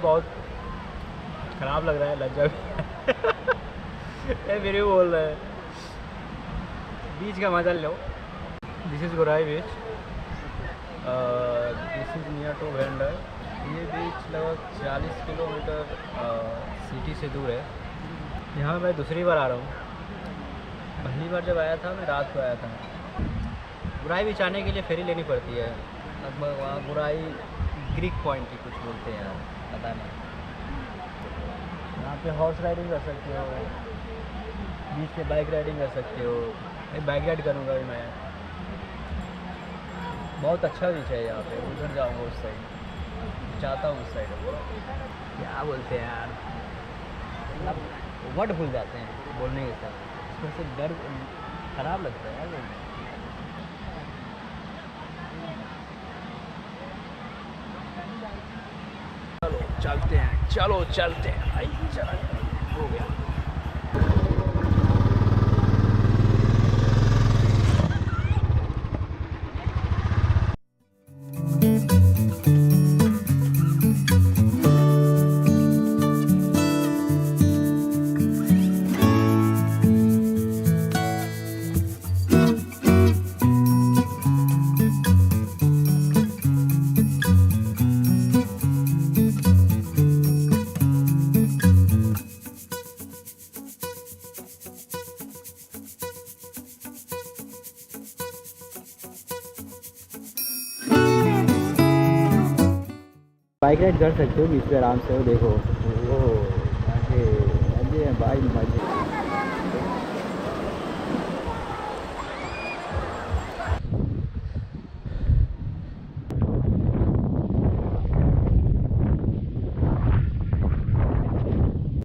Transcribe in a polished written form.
बहुत ख़राब लग रहा है, लज्जा भी ये मेरे को बोल रहा है। बीच का मजा लो। This is Gorai beach, this is near to vendor. ये बीच लगभग 40 किलोमीटर सिटी से दूर है। यहाँ मैं दूसरी बार आ रहा हूँ। पहली बार जब आया था मैं रात को आया था। गोराई बीच आने के लिए फेरी लेनी पड़ती है लगभग, वहाँ गोराई ग्रीक पॉइंट ही कुछ बोलते हैं यार, पता नहीं। यहाँ पे हॉर्स राइडिंग कर सकते हो, बीच पे बाइक राइडिंग कर सकते हो। मैं बाइक राइड करूँगा भी मैं। बहुत अच्छा बीच है यहाँ पे। उधर जाऊँगा उस साइड, चाहता हूँ उस साइड। क्या बोलते हैं यार, अब वर्ड भूल जाते हैं बोलने के साथ, इसमें से डर खराब लगता है यार। चलते हैं, चलो चलते हैं। आई चला हो गया। बाइक राइड कर सकते हो बीच पे आराम से। वो देखो, वो मजे मजे हैं भाई, मजे।